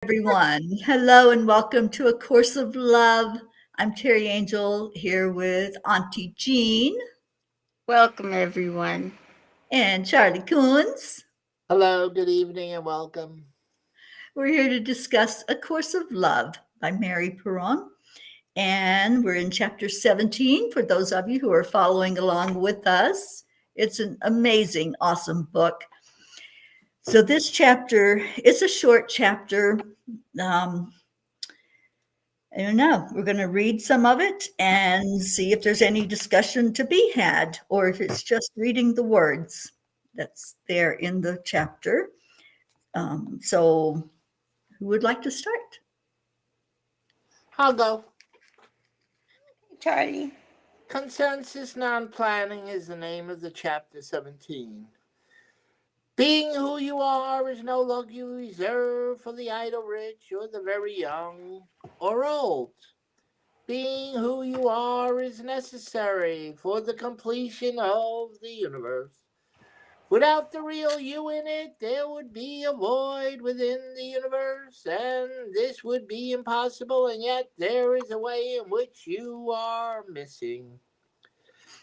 Everyone. Hello and welcome to A Course of Love. I'm Teri Angel here with Auntie Jean Welcome, everyone. and Charlie Coons. Hello, good evening, and welcome. We're here to discuss A Course of Love by Mary Perron. And we're in chapter 17 for those of you who are following along with us. It's an amazing, awesome book. So, this chapter is a short chapter. I don't know. We're going to read some of it and see if there's any discussion to be had, or if it's just reading the words that's there in the chapter. So, who would like to start? I'll go. Charlie. Consensus Non-Planning is the name of the chapter 17. Being who you are is no longer reserved for the idle rich or the very young or old. Being who you are is necessary for the completion of the universe. Without the real you in it, there would be a void within the universe, and this would be impossible, and yet there is a way in which you are missing.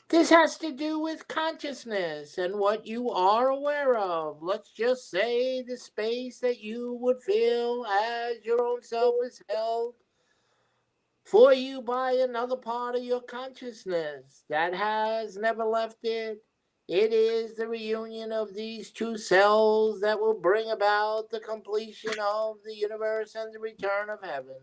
This has to do with consciousness and what you are aware of. Let's just say the space that you would feel as your own self is held for you by another part of your consciousness that has never left it. It is the reunion of these two cells that will bring about the completion of the universe and the return of heaven.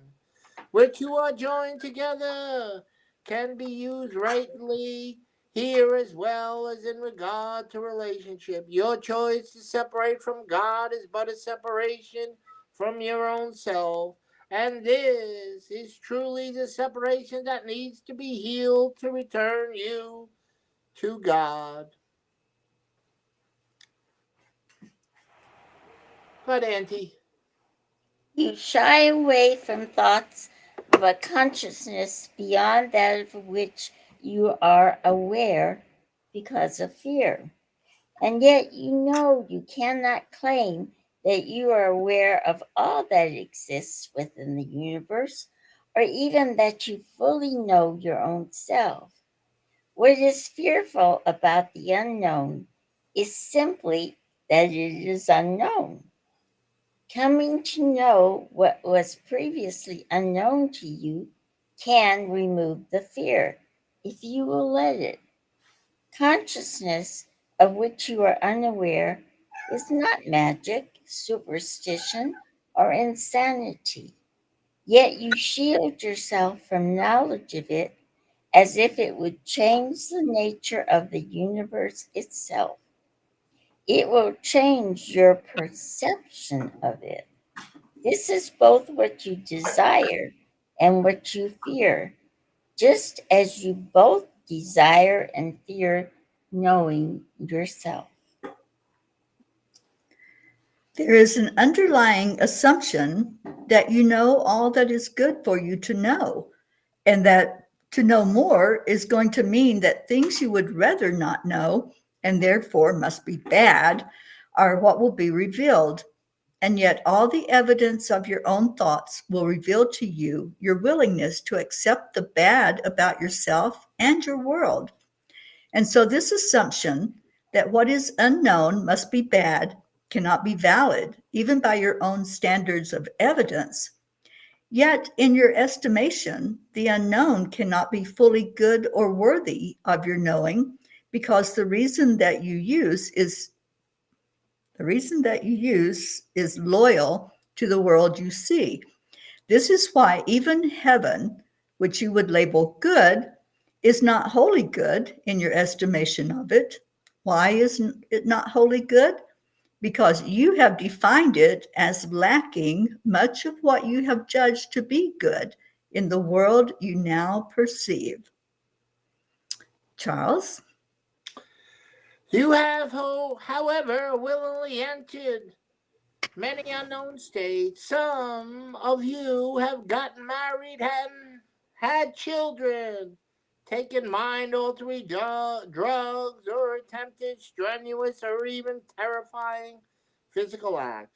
Where two are joined together can be used rightly here as well as in regard to relationship. Your choice to separate from God is but a separation from your own self. And this is truly the separation that needs to be healed to return you to God. But Auntie. You shy away from thoughts of a consciousness beyond that of which you are aware because of fear. And yet you know you cannot claim that you are aware of all that exists within the universe, or even that you fully know your own self. What is fearful about the unknown is simply that it is unknown. Coming to know what was previously unknown to you can remove the fear if you will let it. Consciousness of which you are unaware is not magic, superstition, or insanity. Yet you shield yourself from knowledge of it as if it would change the nature of the universe itself. It will change your perception of it. This is both what you desire and what you fear, just as you both desire and fear knowing yourself. There is an underlying assumption that you know all that is good for you to know, and that to know more is going to mean that things you would rather not know, and therefore must be bad, are what will be revealed. And yet, all the evidence of your own thoughts will reveal to you your willingness to accept the bad about yourself and your world. And so, this assumption that what is unknown must be bad cannot be valid, even by your own standards of evidence. Yet, in your estimation, the unknown cannot be fully good or worthy of your knowing, because the reason that you use is loyal to the world you see. This is why even heaven, which you would label good, is not wholly good in your estimation of it. Why isn't it not wholly good? Because you have defined it as lacking much of what you have judged to be good in the world you now perceive. Charles? You have, however, willingly entered many unknown states. Some of you have gotten married and had children, taken mind-altering drugs, or attempted strenuous or even terrifying physical acts.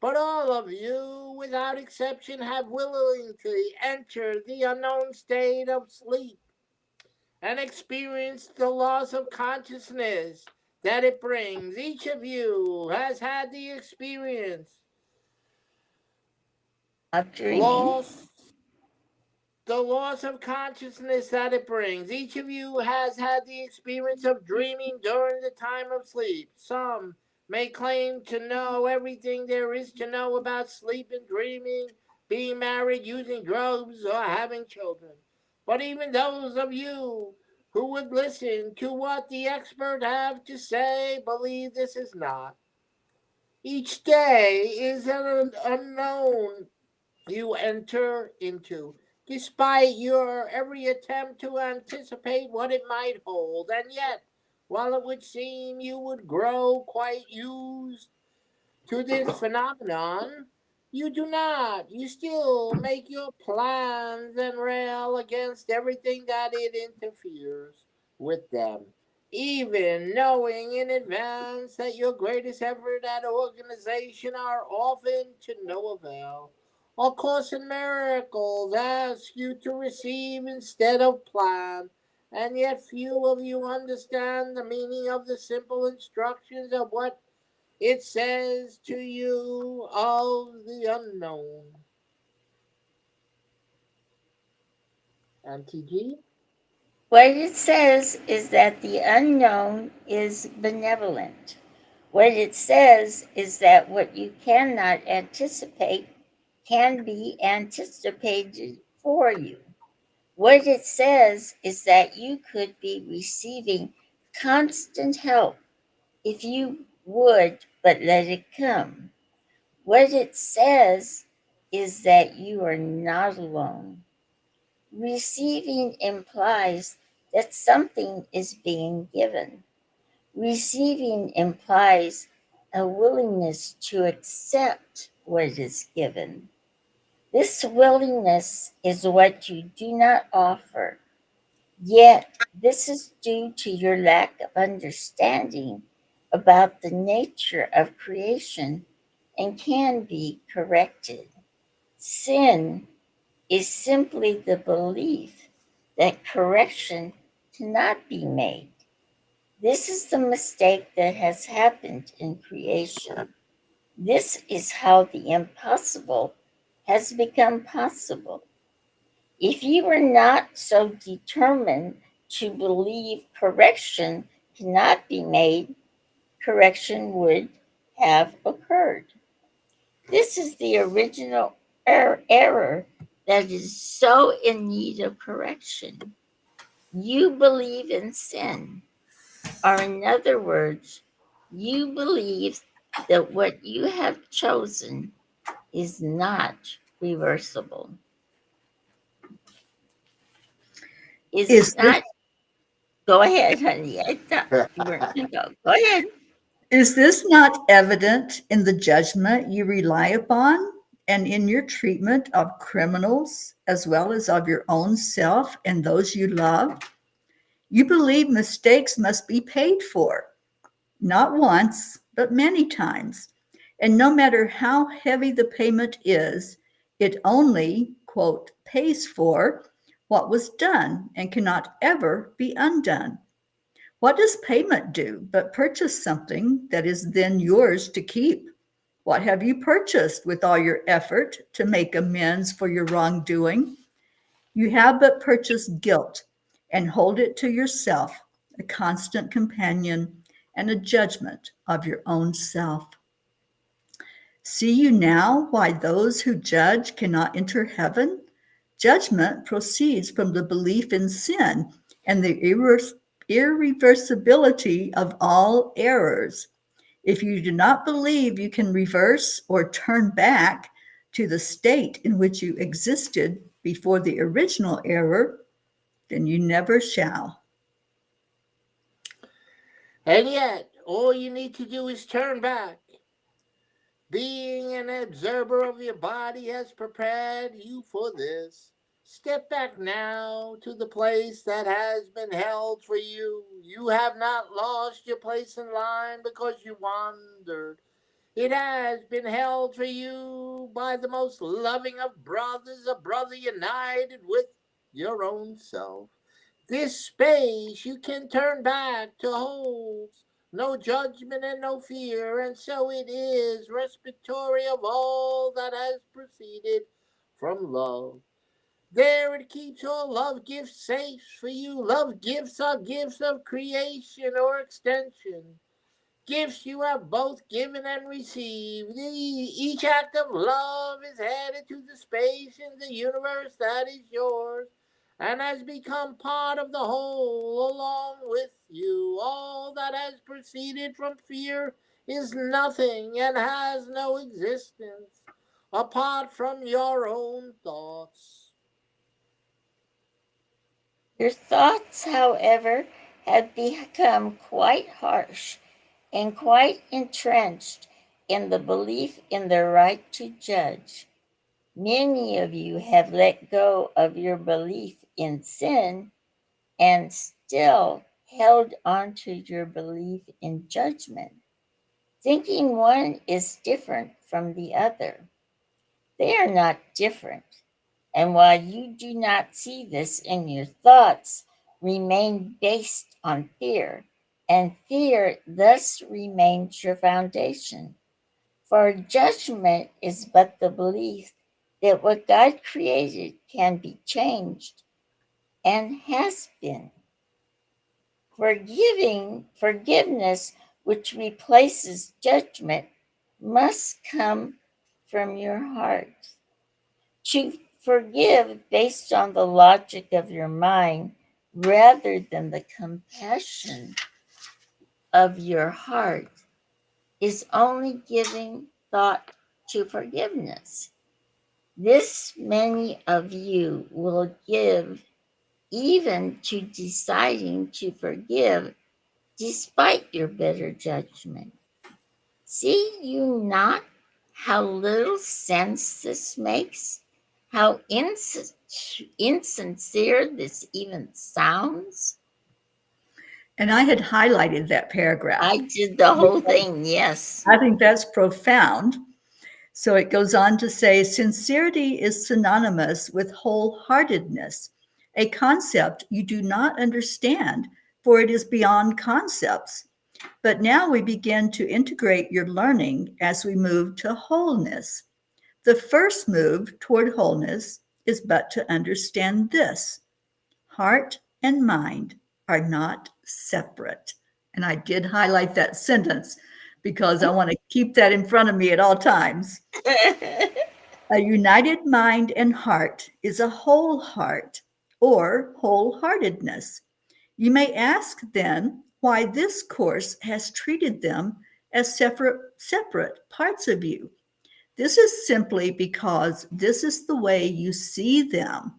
But all of you, without exception, have willingly entered the unknown state of sleep and experienced the loss of consciousness that it brings. Each of you has had the experience, Of dreaming. the loss of consciousness that it brings. Each of you has had the experience of dreaming during the time of sleep. Some may claim to know everything there is to know about sleep and dreaming, being married, using drugs, or having children. But even those of you who would listen to what the expert have to say believe this is not. Each day is an unknown you enter into, despite your every attempt to anticipate what it might hold. And yet, while it would seem you would grow quite used to this phenomenon, you do not. You still make your plans and rail against everything that it interferes with them, even knowing in advance that your greatest effort at organization are often to no avail. A Course in Miracles asks you to receive instead of plan, and yet few of you understand the meaning of the simple instructions of what it says to you of the unknown. MTG? What it says is that the unknown is benevolent. What it says is that what you cannot anticipate can be anticipated for you. What it says is that you could be receiving constant help if you would but let it come. What it says is that you are not alone. Receiving implies that something is being given. Receiving implies a willingness to accept what is given. This willingness is what you do not offer. Yet, this is due to your lack of understanding about the nature of creation and can be corrected. Sin is simply the belief that correction cannot be made. This is the mistake that has happened in creation. This is how the impossible has become possible. If you were not so determined to believe correction cannot be made, correction would have occurred. This is the original error that is so in need of correction. You believe in sin, or in other words, you believe that what you have chosen is not reversible. Is Is it this not? Go ahead, honey. I thought you weren't going to go. Go ahead. is this not evident in the judgment you rely upon and in your treatment of criminals as well as of your own self and those you love? You believe mistakes must be paid for, not once, but many times. And no matter how heavy the payment is, it only, quote, pays for what was done and cannot ever be undone. What does payment do but purchase something that is then yours to keep? What have you purchased with all your effort to make amends for your wrongdoing? You have but purchased guilt and hold it to yourself, a constant companion and a judgment of your own self. See you now why those who judge cannot enter heaven? Judgment proceeds from the belief in sin and the irreversibility of all errors. If you do not believe you can reverse or turn back to the state in which you existed before the original error, then you never shall. And yet, all you need to do is turn back. Being an observer of your body has prepared you for this. Step back now to the place that has been held for you. You have not lost your place in line because you wandered. It has been held for you by the most loving of brothers, a brother united with your own self. This space you can turn back to holds no judgment and no fear, and so it is respiratory of all that has proceeded from love. There it keeps all love gifts safe for you. Love gifts are gifts of creation or extension. Gifts you have both given and received. Each act of love is added to the space in the universe that is yours and has become part of the whole along with you. All that has proceeded from fear is nothing and has no existence apart from your own thoughts. Your thoughts, however, have become quite harsh and quite entrenched in the belief in the right to judge. Many of you have let go of your belief in sin and still held on to your belief in judgment, thinking one is different from the other. They are not different. And while you do not see this in your thoughts, remain based on fear, and fear thus remains your foundation. For judgment is but the belief that what God created can be changed and has been. Forgiveness, which replaces judgment, must come from your heart. To forgive based on the logic of your mind rather than the compassion of your heart is only giving thought to forgiveness. This many of you will give even to deciding to forgive despite your better judgment. See you not how little sense this makes? How insincere this even sounds? And I had highlighted that paragraph I did the whole because thing, yes. I think that's profound. So it goes on to say sincerity is synonymous with wholeheartedness, a concept you do not understand, for it is beyond concepts. But now we begin to integrate your learning as we move to wholeness. The first move toward wholeness is but to understand this: heart and mind are not separate. And I did highlight that sentence because I want to keep that in front of me at all times. A united mind and heart is a whole heart or wholeheartedness. You may ask then why this course has treated them as separate parts of you. This is simply because this is the way you see them,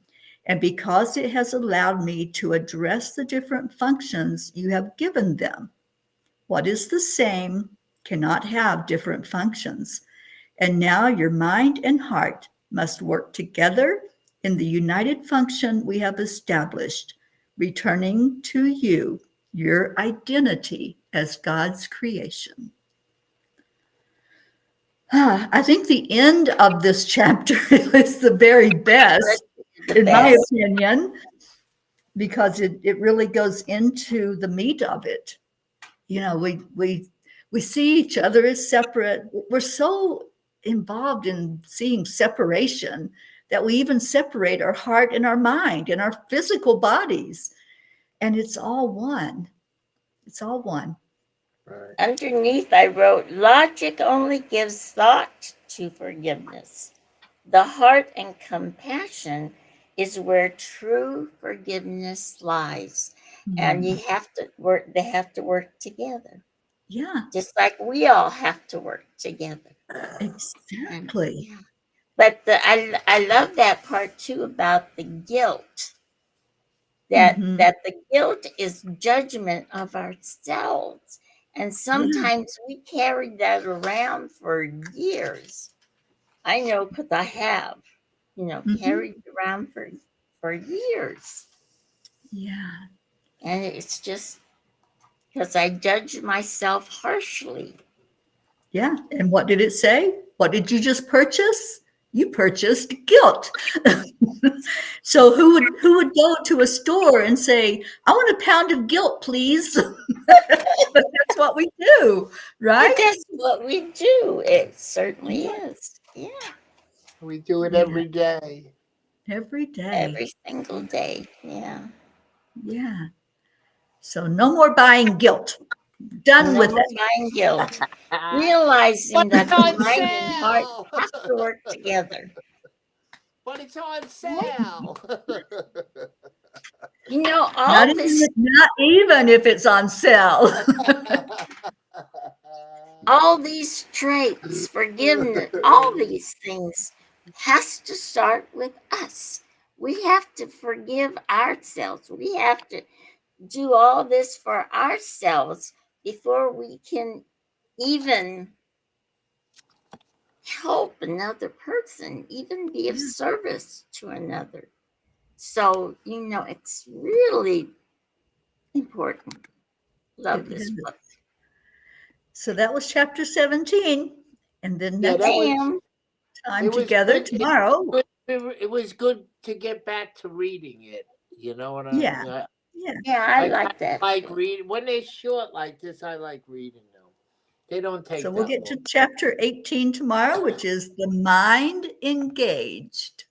and because it has allowed me to address the different functions you have given them. What is the same cannot have different functions. And now your mind and heart must work together in the united function we have established, returning to you your identity as God's creation. I think the end of this chapter is the very best, The in my best. opinion, because it really goes into the meat of it. You know, we see each other as separate. We're so involved in seeing separation that we even separate our heart and our mind and our physical bodies. And it's all one. It's all one. Right. Underneath, I wrote, logic only gives thought to forgiveness. The heart and compassion is where true forgiveness lies. And you Mm, have to work, they have to work together, yeah, just like we all have to work together. And exactly. yeah. But I love that part too about the guilt. Hmm. That the guilt is judgment of ourselves. And Yeah. sometimes we carry that around for years. I know because I have, Hmm. carried around for years. Yeah. And it's just because I judge myself harshly. Yeah. And what did it say? What did you just purchase? You purchased guilt. So who would go to a store and say, "I want a pound of guilt, please"? But that's what we do, But right? that's what we do. It certainly is. Yeah. We do it Yeah. every day. Every day. Every single day. Yeah. Yeah. So no more buying guilt. Done No with more it. buying guilt. But Realizing that it's the on mind and heart sale. have to work together. But it's on Right? sale. You know, Not even if it's on sale. all these traits, forgiveness, all these things has to start with us. We have to forgive ourselves. We have to do all this for ourselves before we can even help another person, even be of service to another. So, it's really important. Love It this is. book. So that was chapter 17. And then Yeah, next that was. Bam. time It was together good. tomorrow. It was good to get back to reading it. You know what Yeah. I? Yeah. Yeah, I I like that. like reading when they're short like this. I like reading them. They don't take So we'll that get to long. chapter 18 tomorrow, which is the mind engaged.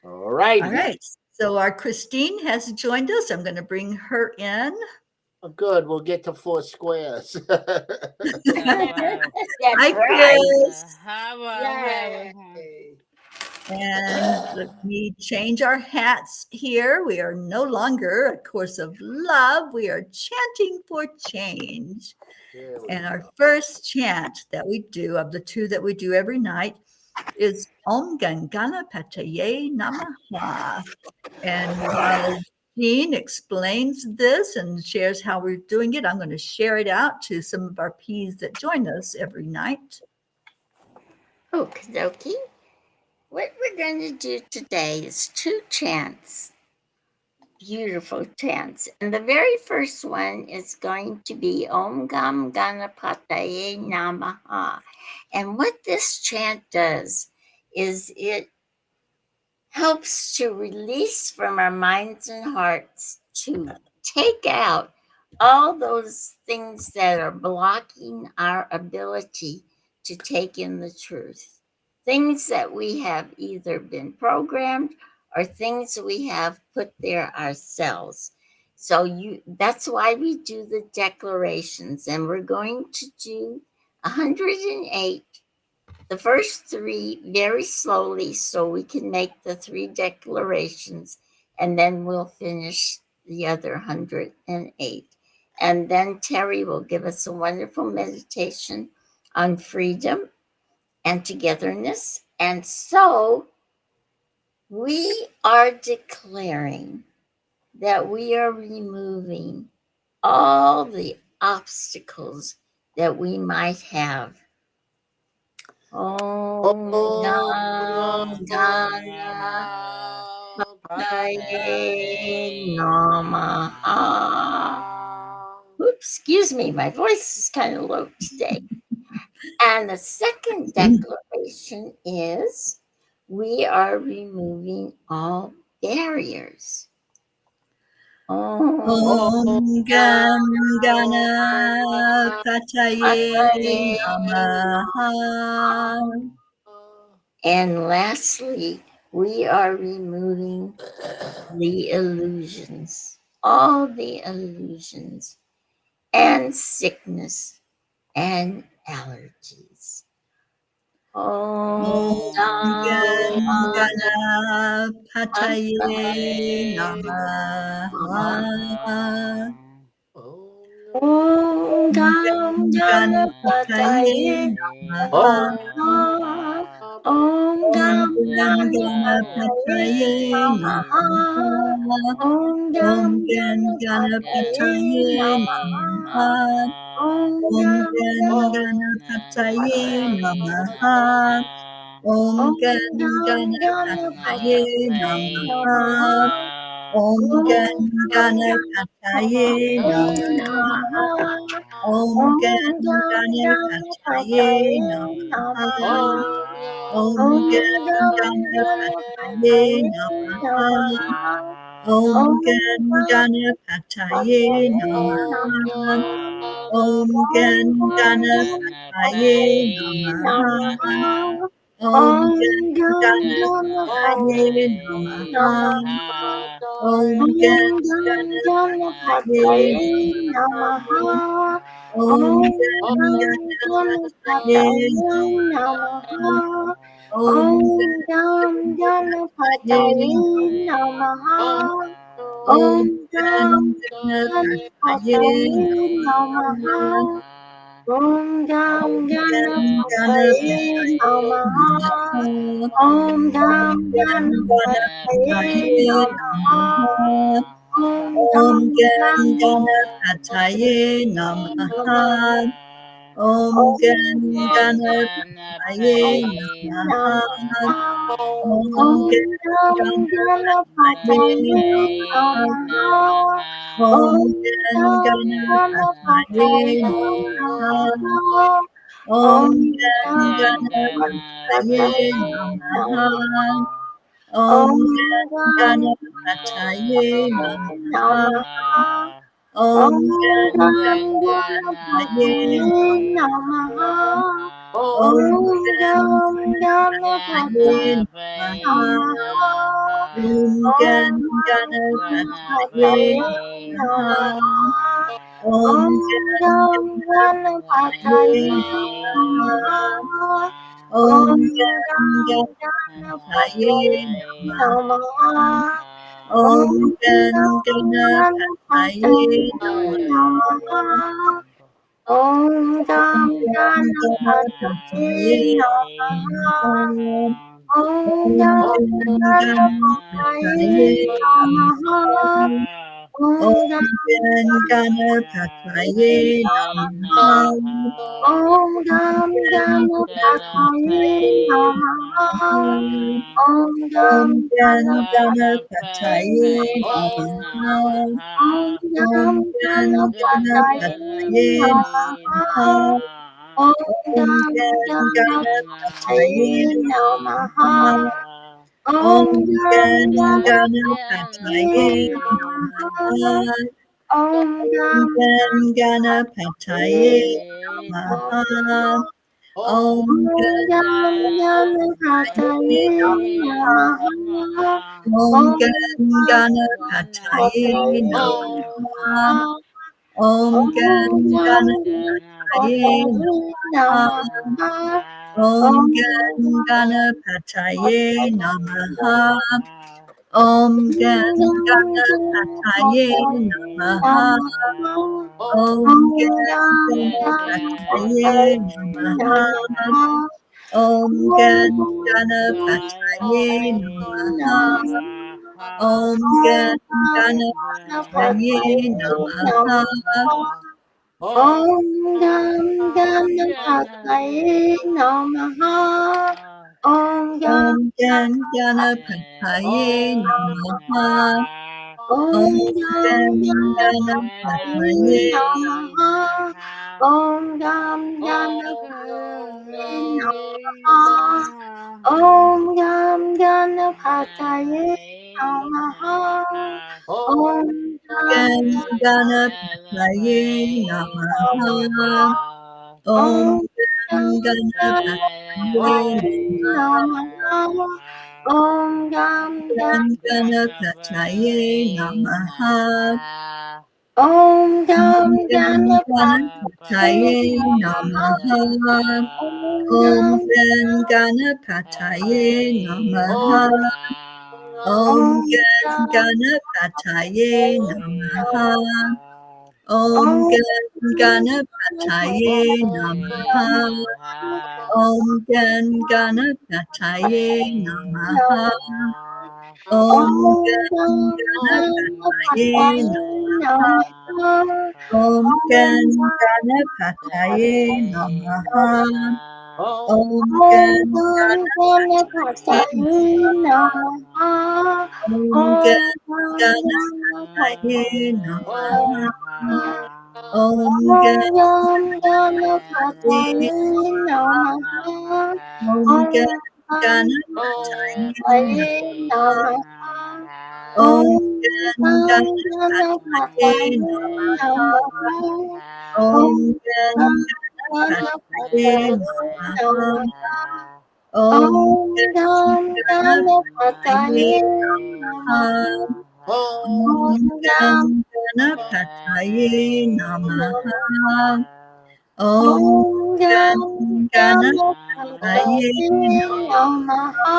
All righty. All right. So our Christine has joined us. I'm going to bring her in. Good. We'll get to 4 squares. Hello. Hi, That's right. Chris. Hello, Yay. everyone. And let me change our hats here. We are no longer a course of love. We are chanting for change. There we And our go. first chant that we do, of the two that we do every night, is Om Gam Ganapataye Namaha. And while Jean explains this and shares how we're doing it, I'm going to share it out to some of our P's that join us every night. Okie dokie. What we're going to do today is 2 chants. Beautiful chants. And the very first one is going to be Om Gam Ganapataye Namaha. And what this chant does is it helps to release from our minds and hearts, to take out all those things that are blocking our ability to take in the truth. Things that we have either been programmed or things we have put there ourselves. So that's why we do the declarations, and we're going to do 108, the first 3 very slowly so we can make the 3 declarations, and then we'll finish the other 108. And then Teri will give us a wonderful meditation on freedom and togetherness. And so we are declaring that we are removing all the obstacles that we might have. Om Gam Ganapataye Namaha. Oops, excuse me, my voice is kind of low today. And the second declaration is we are removing all barriers. Om Gam Ganapataye Namaha. And lastly, we are removing the illusions, all the illusions, and sickness and allergies. Om Gam Ganapataye Ganapataye Namaha. Om Gam Ganapataye Namaha. Om Gam Ganapataye Namaha. Om Gam Ganapataye Namaha. Om Gam Ganapataye Namaha. Om Gam Ganapataye Ganapataye Namaha. Namaha. Om Om Gam Ganapataye Ganapataye Namaha. Namaha. Om Gan Ganapataye Namaha. Om Gan Ganapataye Namaha. Om Gan Ganapataye Namaha. Om Gan Ganapataye Namaha. Om Gan Ganapataye Namaha. Om Gan Ganapataye Namaha. Om Gan Ganapataye Namaha. Om Gan Ganapataye Namaha. Om Gan Ganapataye Namaha. Om Gam Om Gan Ganapataye Namaha. Ganapataye Om Gam Om Gan Ganapataye Ganapataye Namaha. Namaha. Om Om Gam Gan Ganapataye Ganapataye Namaha. Om Gan Ganapataye Namaha. Namaha. Om Om Gan Gam Ganapataye Ganapataye Namaha. Namaha. Om Om Gan Gam Ganapataye Ganapataye Namaha. Namaha. Om Om Gan Gam Ganapataye Ganapataye Namaha. Namaha. Om Om Gan Gam Ganapataye Namaha. Namaha. Om Om Gan Gam Ganapataye Ganapataye Namaha. Namaha. Om Om Gan Gam Ganapataye Ganapataye Namaha. Namaha. Om Gan Om Ganapataye Ganapataye Namaha. Namaha. Om Om Gan Gam Ganapataye Ganapataye Namaha. Namaha. Om Om Gan Gam Ganapataye Ganapataye Namaha. Namaha. Om Om Gan Gam Ganapataye Ganapataye Namaha. Namaha. Om Om Gam Gan Ganapataye Ganapataye Namaha. Namaha. Om Om Gam Gan Ganapataye Ganapataye Namaha. Namaha. Om Om Gam Gan Ganapataye Namaha. Om Gam Om Ganapataye Namaha. Om Gam Gan Ganapataye Ganapataye Namaha. Namaha. Om Om Gam Gan Ganapataye Ganapataye Namaha. Namaha. Om Om Gam Gan Ganapataye Ganapataye Namaha. Namaha. Om Om Gam Gan Ganapataye Ganapataye Namaha. Namaha. Om Om Gam Gan Ganapataye Namaha. Namaha. Om Om Gan Gam Ganapataye Ganapataye Namaha. Namaha. Om Om Gan Ganapataye Namaha. Ganapataye Om Om Gan Gam Ganapataye Ganapataye Namaha. Namaha. Om Om Gan Ganapataye Namaha. Om Gan Ganapataye Namaha. Om Gan Ganapataye Namaha. Om Gan Ganapataye Namaha. Om Gan Ganapataye Namaha. Om Gam Ganapataye Namaha. Om Gam Om Gan Ganapataye Namaha. Om Om Gam Gan Ganapataye Ganapataye Namaha. Om Gam Ganapataye Namaha. Om Gam Ganapataye Namaha. Om Gam Gan Ganapataye Namaha. Om Om Gan Gam Ganapataye Ganapataye Namaha. Namaha. Om Gam Gan Ganapataye Namaha. Om Gam Om Gan Ganapataye Ganapataye Namaha. Namaha. Om Om Gam Gan Ganapataye Namaha. Om Om Gan Gam Ganapataye Namaha. Om Om Gan Ganapataye Namaha. Om Gan Ganapataye Namaha. Om Om Gan Ganapataye Namaha. Om Gan Ganapataye Namaha. Om Gan Ganapataye Namaha. Om Gan Ganapataye Namaha. Om Gam Ganapataye Ganapataye Namaha. Om Om Gam Ganapataye Namaha. Om Om Gam Ganapataye Ganapataye Namaha. Om Om Ganapataye Ganapataye Namaha. Om Om Gam Ganapataye Ganapataye Namaha. Om Om Om Gam Ganapataye Namaha Om Om Gam Ganapataye Ganapataye Namaha.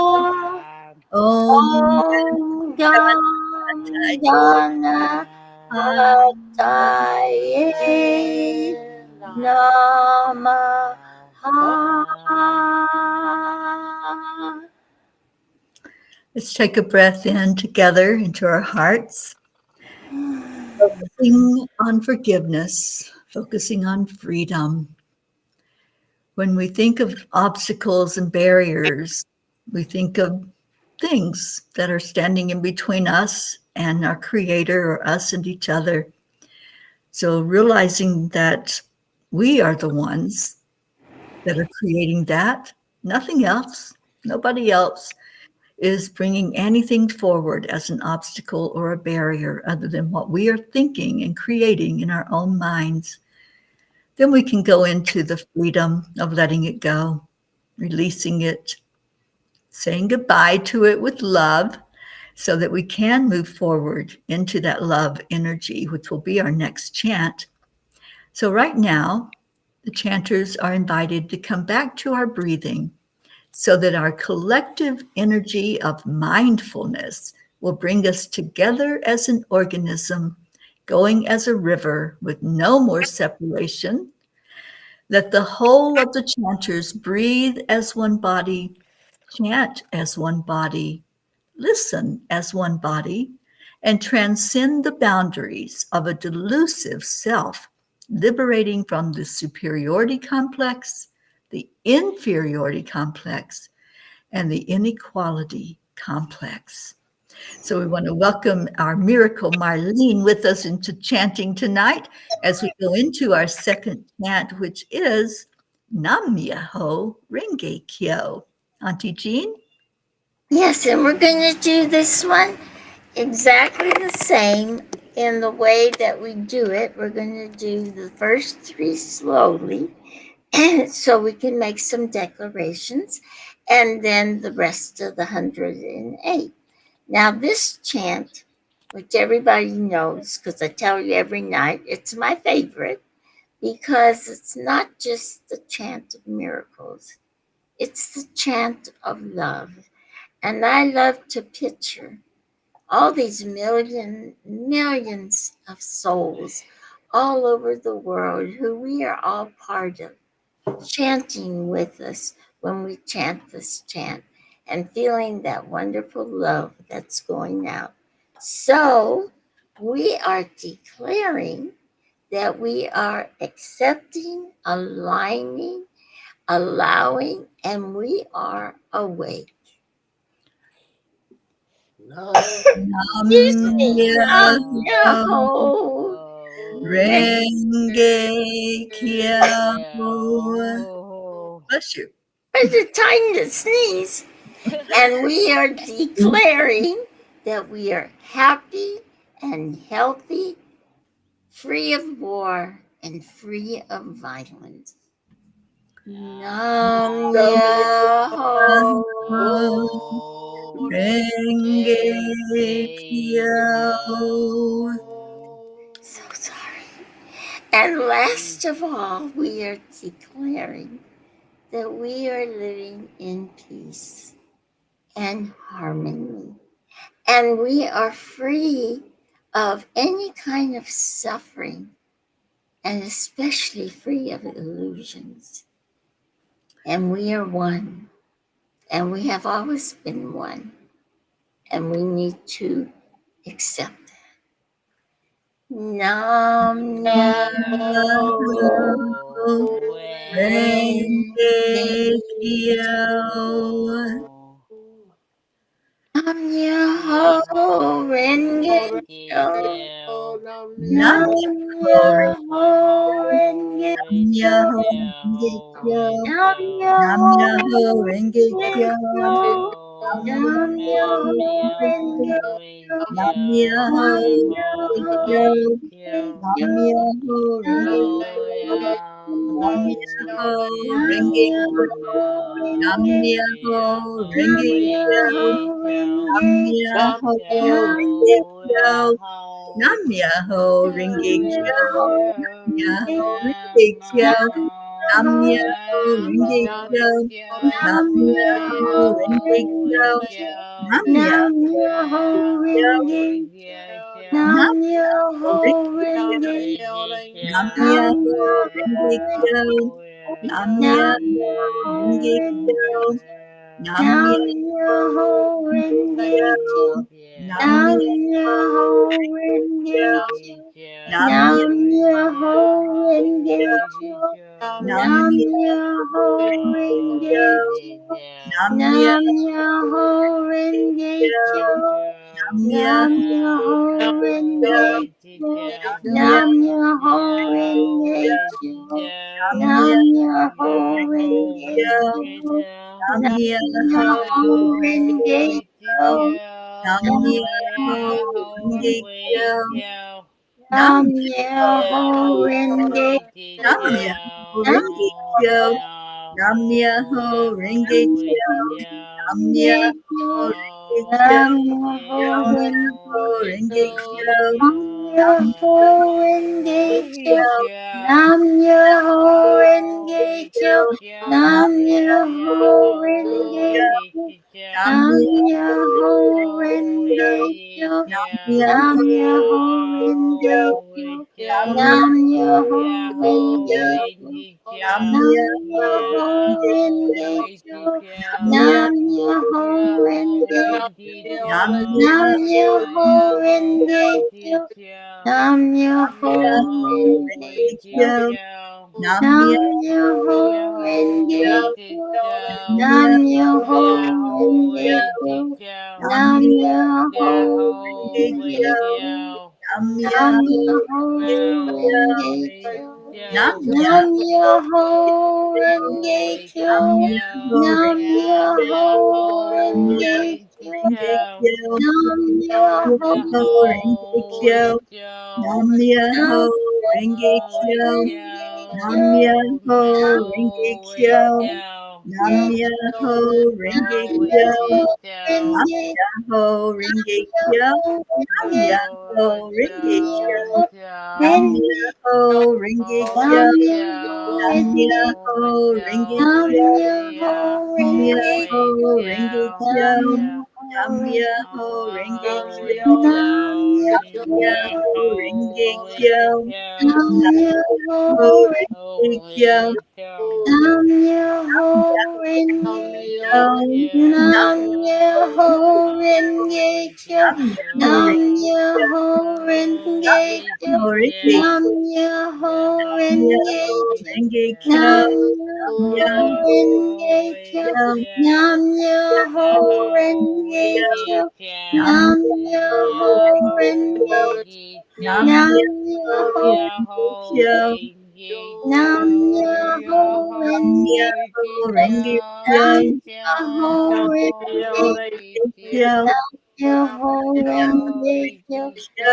Om Om Gam Ganapataye Namaha. Let's take a breath in together into our hearts, focusing on forgiveness, focusing on freedom. When we think of obstacles and barriers, we think of things that are standing in between us and our creator or us and each other. So realizing that we are the ones that are creating that, nothing else, nobody else is bringing anything forward as an obstacle or a barrier other than what we are thinking and creating in our own minds. Then we can go into the freedom of letting it go, releasing it, saying goodbye to it with love so that we can move forward into that love energy, which will be our next chant. So right now, the chanters are invited to come back to our breathing so that our collective energy of mindfulness will bring us together as an organism, going as a river with no more separation. Let the whole of the chanters breathe as one body, chant as one body, listen as one body, and transcend the boundaries of a delusive self, liberating from the superiority complex, the inferiority complex, and the inequality complex. So we want to welcome our miracle Marlene with us into chanting tonight as we go into our second chant, which is Nam Myoho Renge Kyo. Auntie Jean? Yes, and we're going to do this one exactly the same in the way that we do it. We're going to do the first three slowly so we can make some declarations, and then the rest of the 108. Now, this chant, which everybody knows because I tell you every night, it's my favorite because it's not just the chant of miracles, it's the chant of love. And I love to picture all these millions of souls all over the world who we are all part of, chanting with us when we chant this chant and feeling that wonderful love that's going out. So we are declaring that we are accepting, aligning, allowing, and we are awake. Nam Excuse me. Nam Myoho No. Renge Kyo. Bless you. It's a time to sneeze. And we are declaring that we are happy and healthy, free of war, and free of violence. Nam Myoho Renge Kyo. So sorry. And last of all, we are declaring that we are living in peace and harmony. And we are free of any kind of suffering, and especially free of illusions. And we are one, and we have always been one, and we need to accept that. Nam Myoho Renge Renge Kyo. Kyo. Myoho Renge Kyo. Nam Nam Myoho Renge Kyo. Myoho Renge Kyo. Nam Nam Myoho Myoho Renge Renge Kyo. Kyo. Nam Nam Myoho Myoho Renge Renge Kyo. Kyo. Nam Myoho Nam Renge Myoho Kyo. Renge Nam Kyo. Myoho Nam Renge Kyo. Myoho Nam Renge Kyo. Myoho Nam Renge Kyo. Myoho Nam Renge Myoho Nam Renge Kyo. Myoho Nam Renge Kyo. Myoho Nam Renge Kyo. Nam Myoho Renge Kyo. Myoho Myoho Renge Renge Kyo. Nam Nam Myoho Myoho Renge Kyo. Nam Nam Myoho Renge Kyo. Nam Nam Myoho Myoho Renge Kyo. Renge Nam Nam Myoho Myoho Renge Renge Kyo. Nam Nam Myoho Renge Myoho Kyo. Nam Nam Myoho Myoho Renge Renge Kyo. Nam Nam Myoho Myoho Renge Renge Kyo. Kyo. Nam Nam Myoho Myoho Renge Renge Kyo. Kyo. Nam Nam Myoho Myoho Renge Renge Kyo. Kyo. Nam Nam Myoho Myoho Renge Renge Kyo. Kyo. Nam Nam Myoho Myoho Renge Renge Kyo. Kyo. Nam Nam Myoho Myoho Renge Renge Kyo. Kyo. Nam Nam Myoho Myoho Renge Renge Kyo. Kyo. Nam Nam Myoho Myoho Renge Renge Kyo. Kyo. Nam Nam Myoho Myoho Renge Renge Kyo. Kyo. Nam Nam Myoho Renge Kyo. Nam Nam Myoho Myoho Renge Nam Kyo. Myoho Nam Renge Kyo. Nam Myoho Renge Kyo. Nam Renge Myoho Kyo. Renge Kyo. Nam Myoho Nam Renge Myoho Renge Kyo. Nam Myoho Renge Kyo. Kyo. Nam Myoho Renge Kyo. Nam Nam Myoho Myoho Renge Renge Kyo. Kyo. Nam Nam Myoho Myoho Renge Kyo. Renge Kyo. Nam Nam Myoho Myoho Renge Renge Kyo. Kyo. Nam Nam Myoho Myoho Renge Renge Kyo. Kyo. Nam Nam Myoho Myoho Renge Renge Kyo. Kyo. Nam Nam Myoho Myoho Renge Kyo. Nam Nam Myoho Myoho Renge Renge Kyo. Kyo. Nam Nam Myoho Myoho Renge Renge Kyo. Kyo. Nam Nam Myoho Myoho Renge Renge Kyo. Kyo. Nam Nam Myoho Myoho Renge Renge Kyo. Kyo. Nam Nam Myoho Myoho Renge Renge Kyo. Kyo. Nam Nam Myoho Myoho Renge Kyo. Renge Kyo. Nam Nam Myoho Myoho Renge Kyo. Renge Kyo. Nam Myoho Nam Renge Myoho Kyo. Nam Renge Kyo. Myoho Renge Kyo. Nam Myoho Nam Myoho Renge Renge Kyo. Kyo. Nam Myoho Nam Renge Myoho Kyo. Renge Nam Kyo. Myoho Nam Renge Kyo. Nam Renge Kyo. Myoho Nam Renge Kyo. Myoho Nam Renge Myoho Renge Kyo. Myoho Nam Renge Myoho Renge Kyo. Myoho Nam Renge Myoho Renge Nam Kyo. Myoho Nam Renge Myoho Renge Nam Kyo. Myoho Nam Renge Myoho Renge Kyo. Nam Nam Myoho Myoho Renge Kyo. Nam Nam Myoho Myoho Renge Renge Kyo. Nam Nam Myoho Myoho Renge Kyo. Nam Myoho Renge Nam Nam Myoho Renge Kyo. Nam Myoho Nam Renge Kyo. Myoho Renge Nam Kyo. Myoho Renge Nam Kyo. Myoho Nam Renge Myoho Kyo. Renge Kyo. Nam Nam Myoho Myoho Renge Kyo. Kyo. Nam Nam Myoho Renge Kyo. Nam Nam Myoho Myoho Renge Renge Kyo. Kyo. Nam Nam Myoho Myoho Renge Kyo. Nam Myoho Nam Renge Myoho Renge Kyo. Nam Myoho Nam Renge Myoho Renge Kyo. Myoho Renge Kyo. Kyo.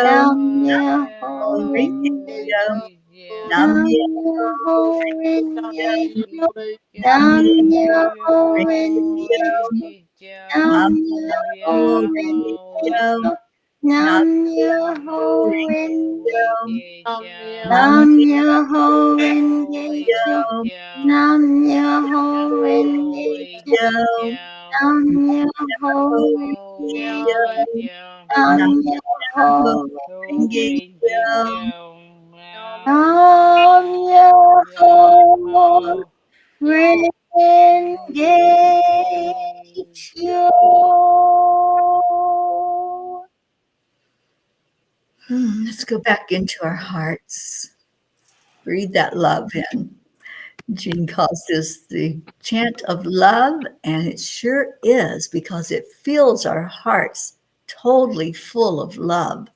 Nam Nam Myoho Myoho Renge Renge Kyo. Nam Nam Myoho Myoho Renge Renge Kyo. Nam Nam Myoho Myoho Renge Renge Kyo. Kyo. Nam Nam Myoho Myoho Renge Renge Kyo. Kyo. Nam Nam Myoho Myoho Renge Renge Kyo. Nam Nam Myoho Myoho Renge Renge Kyo. Kyo. Nam Myoho Renge Kyo. Kyo. Nam Nam Myoho Myoho Renge Renge Kyo. Kyo. Nam Nam Myoho Myoho Renge Kyo. Nam Myoho Renge Kyo. Let's go back into our hearts. Breathe that love in. Jean calls this the chant of love, and it sure is because it fills our hearts totally full of love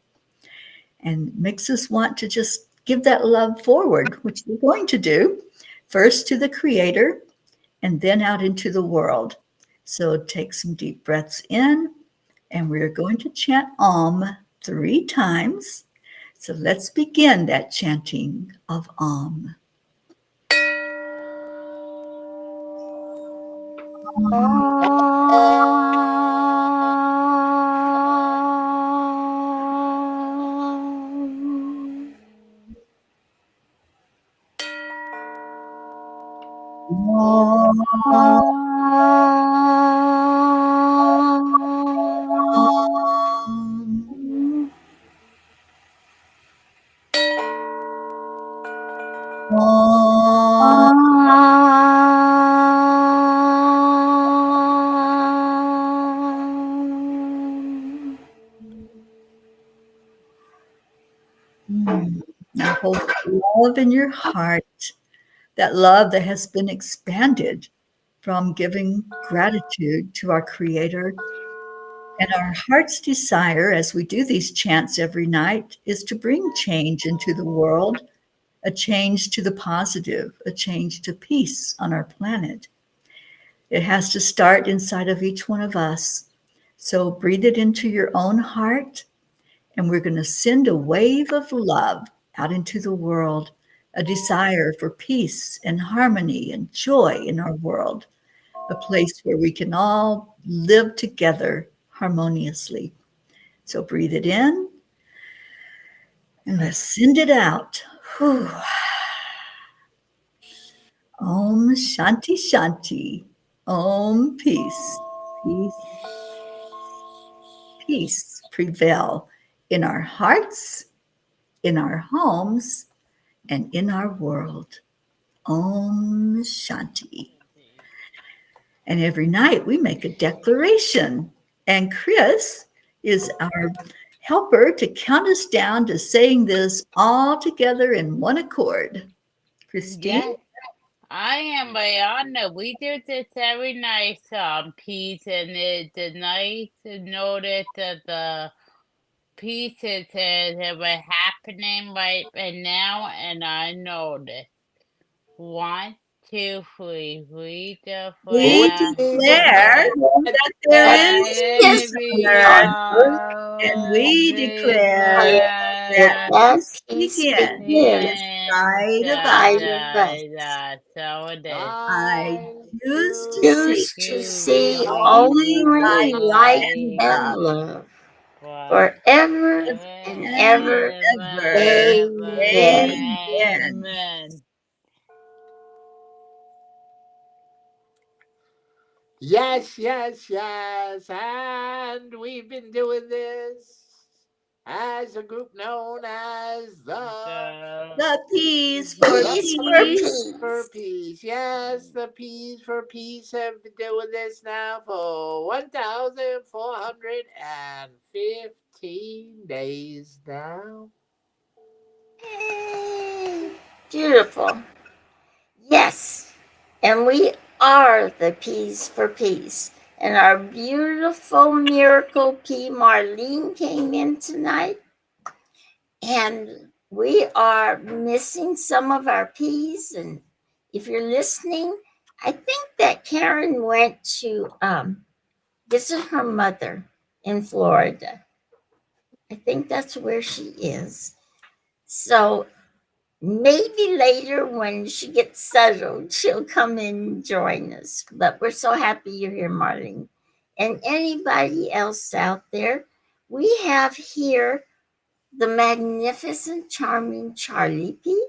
and makes us want to just give that love forward, which we're going to do first to the Creator and then out into the world. So take some deep breaths in, and we're going to chant Om 3 times. So let's begin that chanting of Om. Now hold love in your heart, that love that has been expanded from giving gratitude to our Creator. And our heart's desire as we do these chants every night is to bring change into the world, a change to the positive, a change to peace on our planet. It has to start inside of each one of us. So breathe it into your own heart, and we're going to send a wave of love out into the world, a desire for peace and harmony and joy in our world, a place where we can all live together harmoniously. So breathe it in and let's send it out. Whew. Om Shanti Shanti. Om Peace. Peace. Peace prevail in our hearts, in our homes, and in our world. Om Shanti. And every night we make a declaration. And Chris is our helper to count us down to saying this all together in one accord. Christine? Yes, I am Ayana. We do this every night, peace, and the nice to notice that the pieces that were happening right now, and I noticed. 1, 2, 3. We We declare declare that there is that peace Yes, on we earth, and are we declare that declare that peace peace begins begins inside of us. inside of us. so it is. I I choose to see Choose to To see only see light only light light and and love. love forever forever and and ever. Ever. Amen. Amen. amen. Yes, yes, yes. And we've been doing this as a group known as the The The peace for Peace for peace. Peace for peace. Peace. Yes, the Peace for Peace have been doing this now for 1,415 days now. Yay. Beautiful. Yes. And we are the Peace for Peace. And our beautiful miracle P. Marlene came in tonight. And we are missing some of our P's. And if you're listening, I think that Karen went to visit her mother in Florida. I think that's where she is. So maybe later when she gets settled, she'll come and join us. But we're so happy you're here, Marlene. And anybody else out there, we have here the magnificent, charming Charlie P.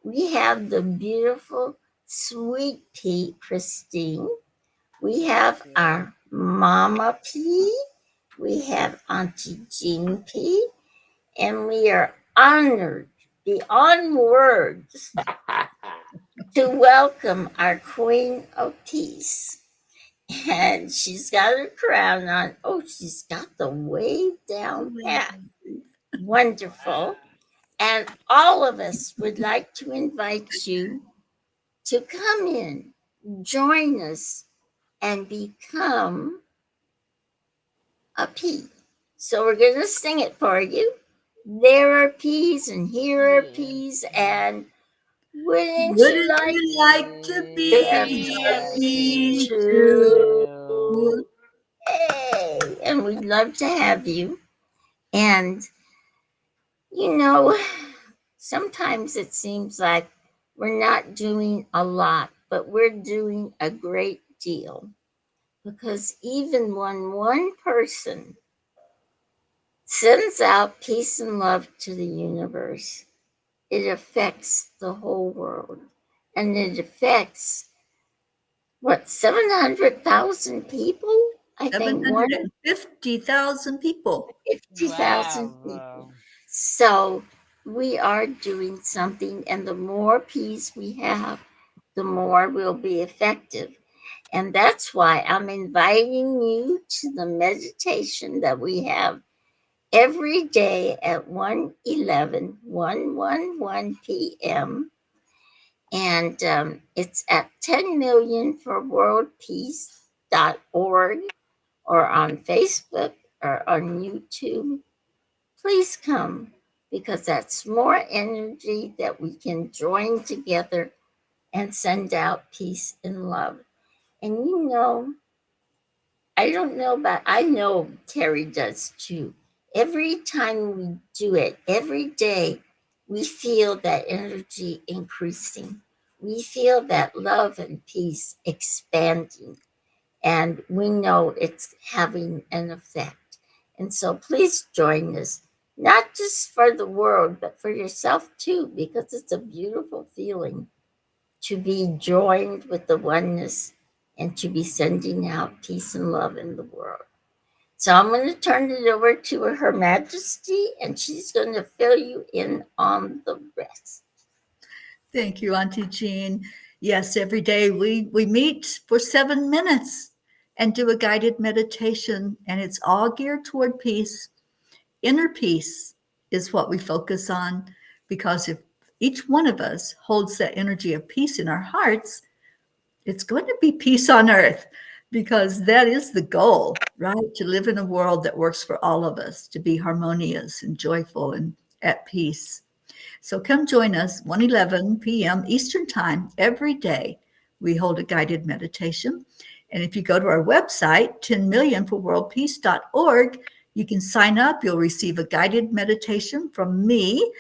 We have the beautiful, sweet P, Christine. We have our Mama P. We have Auntie Jean P. And we are honored beyond words to welcome our Queen of Peace. And she's got her crown on. Oh, she's got the wave down pat. Wonderful. And all of us would like to invite you to come in, join us, and become a pea. So we're going to sing it for you. There are peas and here are peas, and wouldn't you Wouldn't like you like to to be be a a pea pea too? too? Hey, and we'd love to have you. And you know, sometimes it seems like we're not doing a lot, but we're doing a great deal, because even when one person sends out peace and love to the universe, it affects the whole world. And it affects, what, 700,000 people? I think 750,000 people. 150,000 people. Wow. So we are doing something, and the more peace we have, the more we'll be effective. And that's why I'm inviting you to the meditation that we have every day at 1:11 p.m. And it's at 10 million for worldpeace.org, or on Facebook, or on YouTube. Please come, because that's more energy that we can join together and send out peace and love. And I don't know about, I know Teri does too. Every time we do it, every day, we feel that energy increasing. We feel that love and peace expanding. And we know it's having an effect. And so please join us, not just for the world, but for yourself too, because it's a beautiful feeling to be joined with the oneness and to be sending out peace and love in the world. So I'm going to turn it over to Her Majesty, and she's going to fill you in on the rest. Thank you, Auntie Jean. Yes, every day we meet for 7 minutes and do a guided meditation, and it's all geared toward peace. Inner peace is what we focus on, because if each one of us holds that energy of peace in our hearts, it's going to be peace on earth, because that is the goal, right? To live in a world that works for all of us, to be harmonious and joyful and at peace. So come join us 1:11 p.m. Eastern Time every day. We hold a guided meditation. And if you go to our website, 10millionforworldpeace.org, you can sign up. You'll receive a guided meditation from me,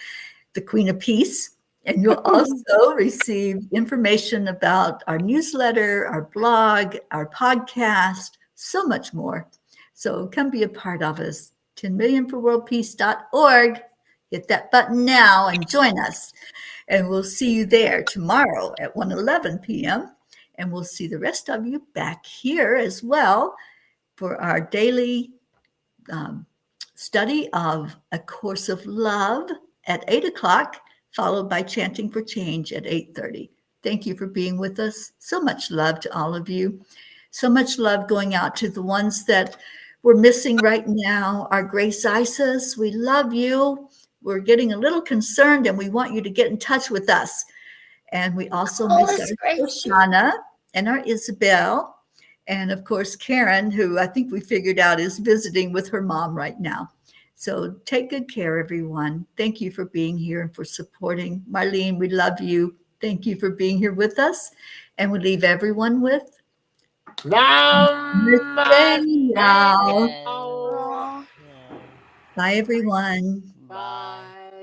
the Queen of Peace. And you'll also receive information about our newsletter, our blog, our podcast, so much more. So come be a part of us. 10millionforworldpeace.org. Hit that button now and join us. And we'll see you there tomorrow at 1:11 p.m. And we'll see the rest of you back here as well for our daily study of A Course of Love at 8 o'clock, followed by Chanting for Change at 8:30. Thank you for being with us. So much love to all of you. So much love going out to the ones that we're missing right now. Our Grace Isis, we love you. We're getting a little concerned, and we want you to get in touch with us. And we also miss our Shoshana and our Isabel. And of course, Karen, who I think we figured out is visiting with her mom right now. So take good care, everyone. Thank you for being here and for supporting. Marlene, we love you. Thank you for being here with us. And we leave everyone with Nam Namaste now. Yes. Myoho. Yes. Bye, everyone. Bye. Bye.